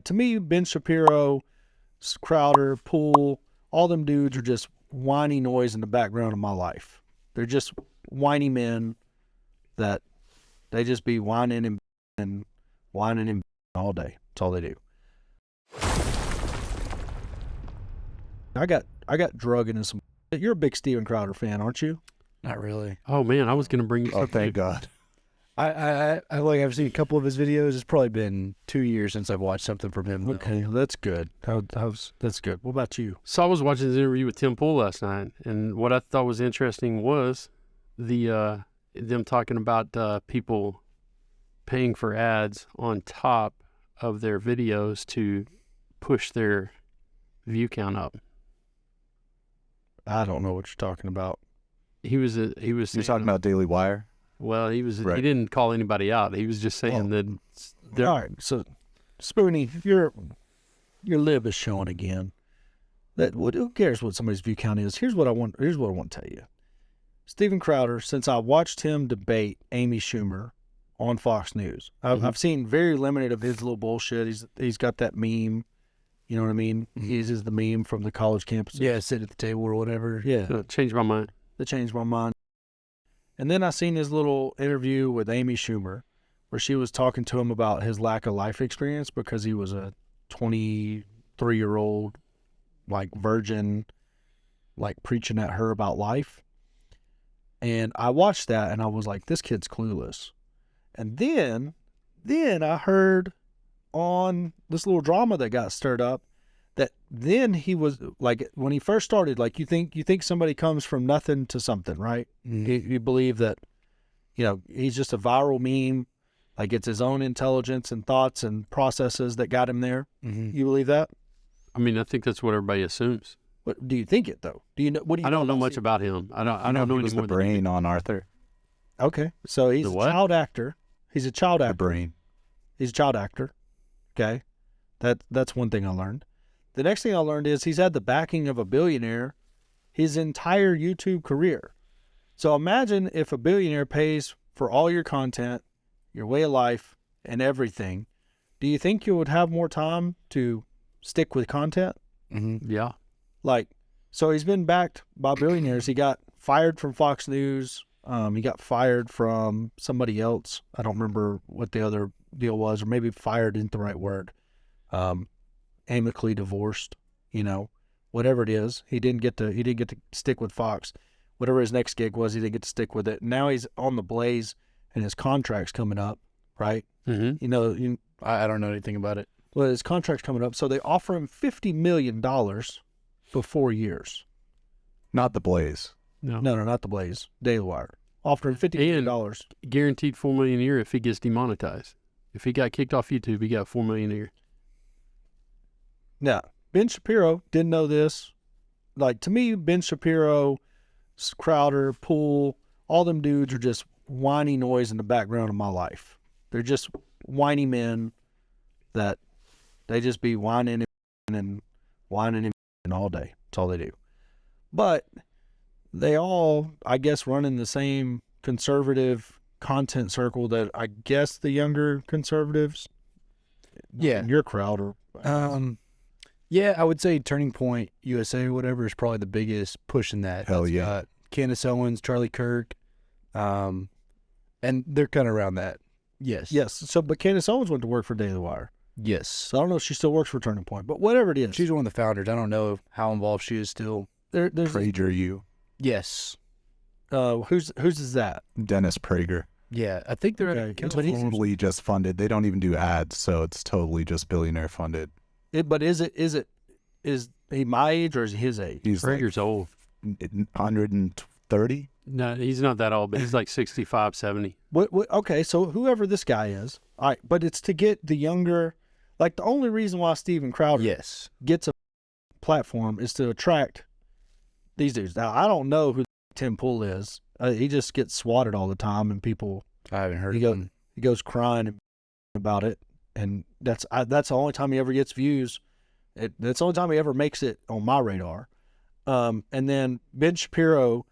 to me, Ben Shapiro, Crowder, Poole, all them dudes are just whiny noise in the background of my life. They're just whiny men that they just be whining and whining and all day. That's all they do. I got drug into some. You're a big Steven Crowder fan, aren't you? Not really. Oh man, I was going to bring you Oh, something. thank God. I've seen a couple of his videos. It's probably been 2 years since I've watched something from him. Okay, that's good. That's good. What about you? So I was watching this interview with Tim Pool last night, and what I thought was interesting was the them talking about people paying for ads on top of their videos to push their view count up. I don't know what you're talking about. He was You're saying, talking about Daily Wire? well, he Right. didn't call anybody out. He was just saying that they're, All right, so Spoonie, your lib is showing again. Who cares what somebody's view count is? Here's what I want to tell you. Steven Crowder, since I watched him debate Amy Schumer on Fox News, I've seen very limited of his little bullshit. He's got that meme. You know what I mean? Mm-hmm. He uses the meme from the college campus. Yeah, sit at the table or whatever. Yeah. changed my mind. That changed my mind. And then I seen his little interview with Amy Schumer where she was talking to him about his lack of life experience because he was a 23-year-old, like, virgin, like, preaching at her about life. And I watched that and I was like, this kid's clueless. And then I heard on this little drama that got stirred up that then he was like, when he first started, like, you think somebody comes from nothing to something, right? Mm-hmm. You believe that, he's just a viral meme, like it's his own intelligence and thoughts and processes that got him there. Mm-hmm. You believe that? I mean, I think that's what everybody assumes. What do you think it though? Do you know? What do you? I don't know about much Steve? about him. I don't He know was any the more than you. brain on Arthur. Okay, so he's The a what? child actor. He's a child The actor. brain. He's a child actor. Okay, that's one thing I learned. The next thing I learned is he's had the backing of a billionaire his entire YouTube career. So imagine if a billionaire pays for all your content, your way of life, and everything. Do you think you would have more time to stick with content? Mm-hmm. Yeah. Like, so he's been backed by billionaires. He got fired from Fox News. He got fired from somebody else. I don't remember what the other deal was, or maybe fired isn't the right word. Amicably divorced, whatever it is. He didn't get to stick with Fox. Whatever his next gig was, he didn't get to stick with it. Now he's on the blaze, and his contract's coming up, right? Mm-hmm. I don't know anything about it. Well, his contract's coming up, so they offer him $50 million for 4 years. Not the Blaze. No. No, not the Blaze. Daily Wire. Offered him $50 million. Guaranteed $4 million a year if he gets demonetized. If he got kicked off YouTube, he got $4 million a year. Now, Ben Shapiro didn't know this. Like, to me, Ben Shapiro, Crowder, Poole, all them dudes are just whiny noise in the background of my life. They're just whiny men that they just be whining and whining and all day. That's all they do. But they all, I guess, run in the same conservative content circle that I guess the younger conservatives, Yeah. your crowd, or Yeah, I would say Turning Point USA or whatever is probably the biggest push in that. Hell It's yeah. got Candace Owens, Charlie Kirk, and they're kind of around that. Yes. yes. So, but Candace Owens went to work for Daily Wire. Yes. So I don't know if she still works for Turning Point, but whatever it is, She's one of the founders. I don't know how involved she is still. there's Prager U. Yes. whose is that? Dennis Prager. Yeah, I think they're Okay, at but he's- Totally just funded. They don't even do ads, so it's totally just billionaire funded. But is he my age or is he his age? He's like Prager's old. 130. No, he's not that old, but he's like 65, 70. What? Okay, so whoever this guy is, all right. But it's to get the younger. Like, the only reason why Steven Crowder Yes. gets a platform is to attract these dudes. Now, I don't know who Tim Pool is. He just gets swatted all the time, and people. I haven't heard He of goes, them. he goes crying about it, and that's the only time he ever gets views. That's the only time he ever makes it on my radar. And then Ben Shapiro,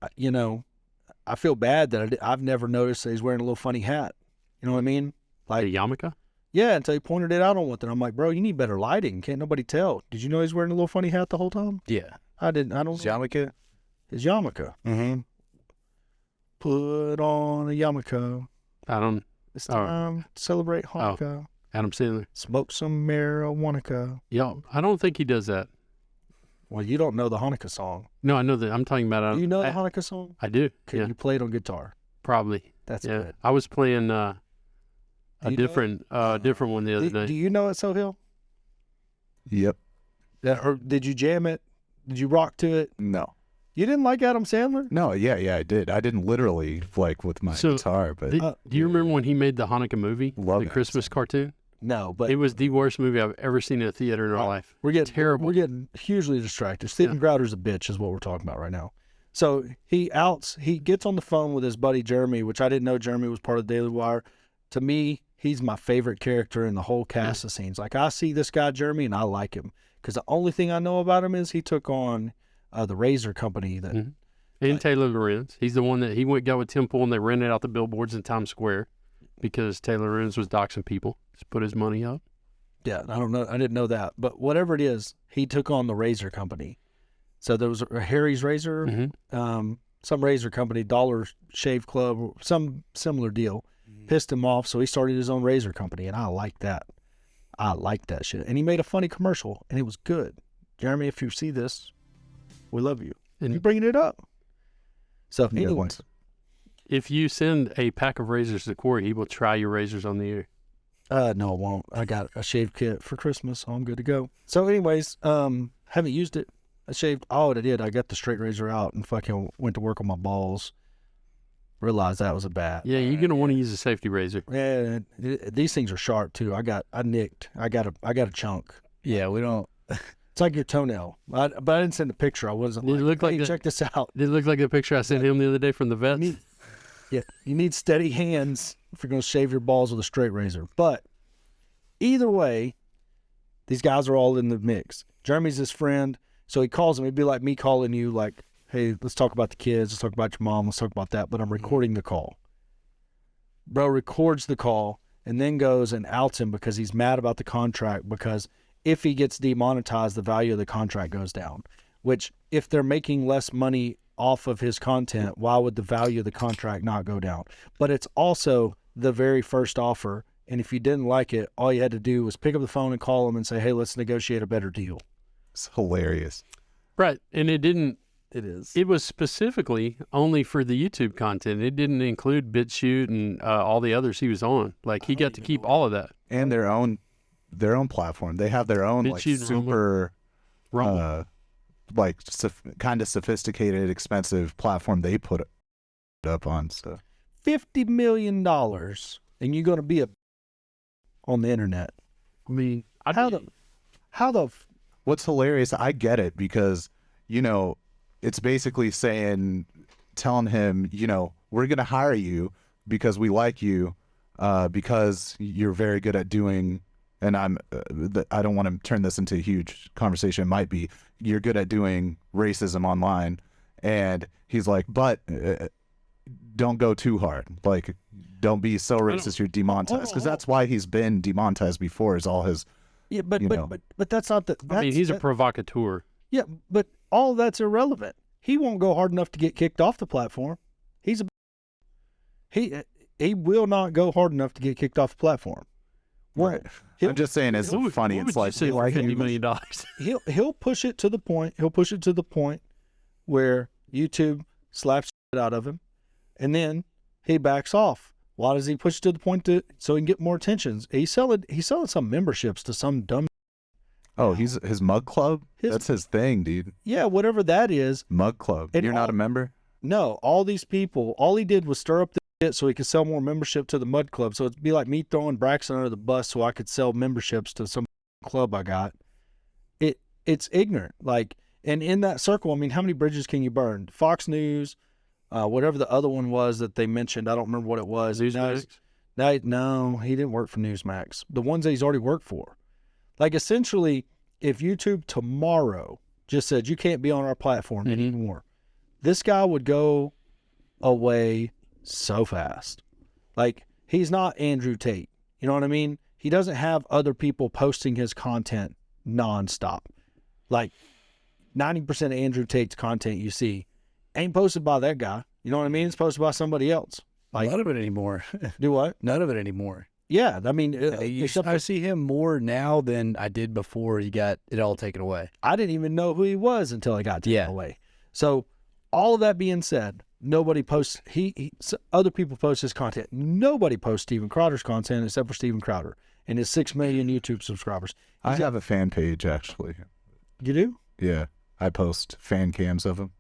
I feel bad that I've never noticed that he's wearing a little funny hat. You know what I mean? Like Like, a yarmulke? Yeah, until he pointed it out on one thing. I'm like, bro, you need better lighting. Can't nobody tell. Did you know he's wearing a little funny hat the whole time? Yeah. I didn't. I don't. Yarmulke? His yarmulke. Mm-hmm. Put on a yarmulke. I don't. It's time to celebrate Hanukkah. Adam Sandler. Smoke some marijuana. Yeah, I don't think he does that. Well, you don't know the Hanukkah song. No, I know that. I'm talking about. Do you know the Hanukkah song? I do. Okay, Yeah, you play it on guitar. probably. That's Yeah, good. I was playing a Do you know different one the other day. Do you know it, Sohail? Yep. Or did you jam it? Did you rock to it? No. You didn't like Adam Sandler? No. Yeah. I did. I didn't literally like with my guitar, but Do you remember when he made the Hanukkah movie, Love the that Christmas cartoon? No, but It was the worst movie I've ever seen in a theater in our life. we're getting terrible. We're getting hugely distracted. Stephen Crowder's a bitch, is what we're talking about right now. So he gets on the phone with his buddy Jeremy, which I didn't know Jeremy was part of the Daily Wire. To me, he's my favorite character in the whole cast of scenes. Like, I see this guy Jeremy and I like him because the only thing I know about him is he took on the razor company that. Mhm. And Taylor Lorenz. He's the one that got with Tim Pool and they rented out the billboards in Times Square because Taylor Lorenz was doxing people. Just put his money up. Yeah, I don't know. I didn't know that. But whatever it is, he took on the razor company. So there was a Harry's Razor, some razor company, Dollar Shave Club, some similar deal. Pissed him off, so he started his own razor company, and I like that. I like that shit. And he made a funny commercial, and it was good. Jeremy, if you see this, we love you. And you bringing it up. So Yeah, anyway, once. If you send a pack of razors to Corey, he will try your razors on the air. no, I won't. I got a shave kit for Christmas, so I'm good to go. So anyways, haven't used it. I shaved. Oh, I did. I got the straight razor out and fucking went to work on my balls. Realized that was a bad. Yeah, you're gonna want to use a safety razor. Yeah, these things are sharp too. I got a chunk. Yeah, we don't. It's like your toenail. But I didn't send a picture. I wasn't. Did it look like hey, the- check this out. Did it look like the picture I sent him the other day from the vet? Yeah, you need steady hands if you're going to shave your balls with a straight razor. But either way, these guys are all in the mix. Jeremy's his friend, so he calls him. It'd be like me calling you, like, hey, let's talk about the kids. Let's talk about your mom. Let's talk about that. But I'm recording the call. Bro records the call and then goes and outs him because he's mad about the contract because if he gets demonetized, the value of the contract goes down, which if they're making less money off of his content, why would the value of the contract not go down? But it's also the very first offer. And if you didn't like it, all you had to do was pick up the phone and call him and say, hey, let's negotiate a better deal. It's hilarious. Right, and it didn't. It is. It was specifically only for the YouTube content. It didn't include BitChute and all the others he was on. Like he got to keep all of that. And their own platform. They have their own like BitChute and super Rumble. like kind of sophisticated, expensive platform they put it up on. So $50 million and you're going to be on the internet. I mean, How the what's hilarious, I get it because, you know, it's basically telling him, you know, we're going to hire you because we like you, because you're very good at doing, and I don't want to turn this into a huge conversation. It might be, you're good at doing racism online. And he's like, but don't go too hard. Like, don't be so racist you're demonetized. Because that's why he's been demonetized before, is all his, yeah, but you know. but that's not the. I mean, he's a that- provocateur. Yeah, but all that's irrelevant. He won't go hard enough to get kicked off the platform. He will not go hard enough to get kicked off the platform. right. I'm just saying, it's funny. What It's would like, you say for $50 million. He'll push it to the point. He'll push it to the point where YouTube slaps shit out of him, and then he backs off. Why does he push it to the point so he can get more attention? He's selling some memberships to some dumb. oh, he's his mug club? That's his thing, dude. Yeah, whatever that is. Mug club. And You're not a member? No, all these people, all he did was stir up the shit so he could sell more membership to the Mud Club. So it'd be like me throwing Braxton under the bus so I could sell memberships to some club I got. It's ignorant. Like, and in that circle, I mean, how many bridges can you burn? Fox News, whatever the other one was that they mentioned, I don't remember what it was. Newsmax? No, he didn't work for Newsmax. The ones that he's already worked for. Like, essentially, if YouTube tomorrow just said you can't be on our platform anymore, this guy would go away so fast. Like, he's not Andrew Tate. You know what I mean? he doesn't have other people posting his content nonstop. Like 90% of Andrew Tate's content you see ain't posted by that guy. You know what I mean? It's posted by somebody else. Like, None of it anymore. do what? None of it anymore. Yeah, I mean, I see him more now than I did before he got it all taken away. I didn't even know who he was until I got taken away. So all of that being said, nobody posts, other people post his content. Nobody posts Steven Crowder's content except for Steven Crowder and his 6 million YouTube subscribers. I have a fan page, actually. You do? Yeah. I post fan cams of him.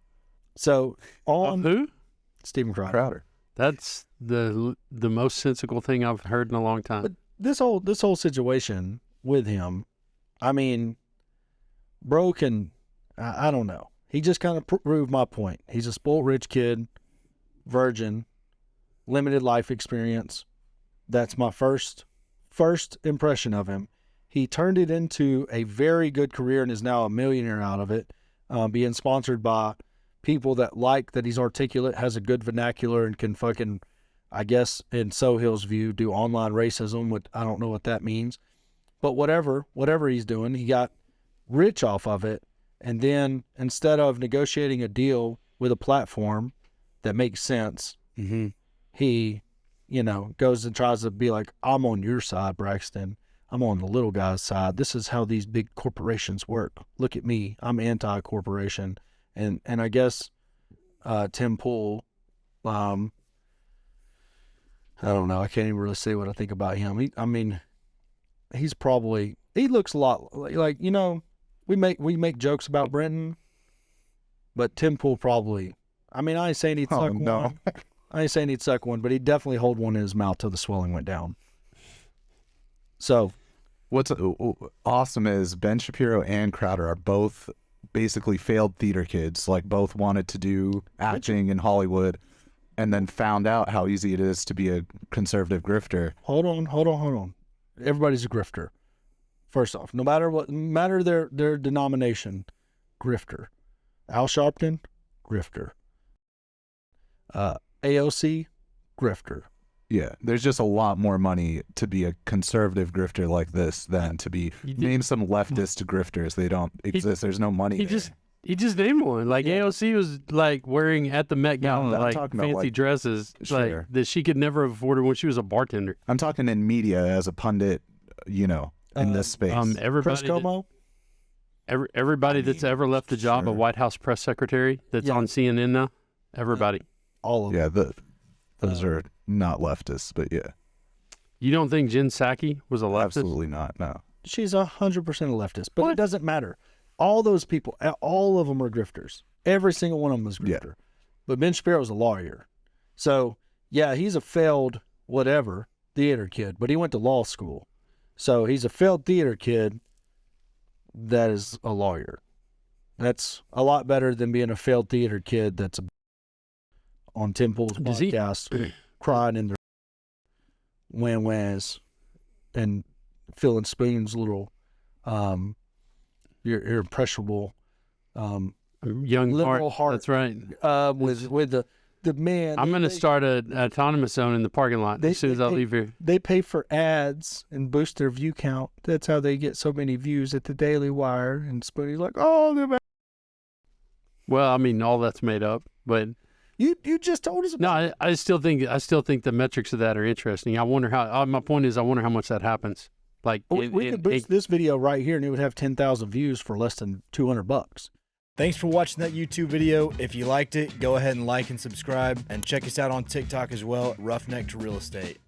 So on Who? Steven Crowder. Crowder. That's the most sensical thing I've heard in a long time. But this whole situation with him, I mean, bro can, I don't know. He just kind of proved my point. He's a spoiled rich kid, virgin, limited life experience. That's my first impression of him. He turned it into a very good career and is now a millionaire out of it, being sponsored by people that like that he's articulate, has a good vernacular, and can fucking, I guess, in Sohill's view, do online racism. With I don't know what that means. But whatever he's doing, he got rich off of it. And then instead of negotiating a deal with a platform that makes sense, he, goes and tries to be like, I'm on your side, Braxton. I'm on the little guy's side. This is how these big corporations work. Look at me. I'm anti-corporation. And I guess Tim Pool, I don't know. I can't even really say what I think about him. He looks a lot like we make jokes about Brenton, but Tim Pool probably. I ain't saying he'd suck one. I ain't saying he'd suck one, but he'd definitely hold one in his mouth till the swelling went down. So, what's awesome is Ben Shapiro and Crowder are both basically failed theater kids. Like, both wanted to do acting in Hollywood, and then found out how easy it is to be a conservative grifter. Hold on. Everybody's a grifter. First off, no matter their denomination, grifter. Al Sharpton, grifter. AOC, grifter. Yeah, there's just a lot more money to be a conservative grifter like this than to be name some leftist grifters. They don't exist. There's no money. He just named one. Like AOC was like wearing at the Met Gala like fancy dresses like that she could never have afforded when she was a bartender. I'm talking in media as a pundit, in this space. Everybody that's ever left the job, a White House press secretary that's on CNN now. Everybody. All of them. Yeah, those are not leftists, but yeah. You don't think Jen Psaki was a leftist? Absolutely not, no. She's 100% a leftist, but it doesn't matter. All those people, all of them are grifters. Every single one of them is grifter. Yeah. But Ben Shapiro's a lawyer. So, yeah, he's a failed whatever theater kid, but he went to law school. So he's a failed theater kid that is a lawyer. That's a lot better than being a failed theater kid that's on Tim Pool's podcast crying in their wham-whams and filling Spoon's little your impressionable young liberal heart. That's right. With the man. I'm going to start an autonomous zone in the parking lot as soon as I leave here. They pay for ads and boost their view count. That's how they get so many views at the Daily Wire. And Spoonie's like, they're. Well, all that's made up, but you just told us about it. I still think the metrics of that are interesting. I wonder how. My point is, I wonder how much that happens. Like we could boost this video right here, and it would have 10,000 views for less than $200. Thanks for watching that YouTube video. If you liked it, go ahead and like and subscribe, and check us out on TikTok as well, Roughneck to Real Estate.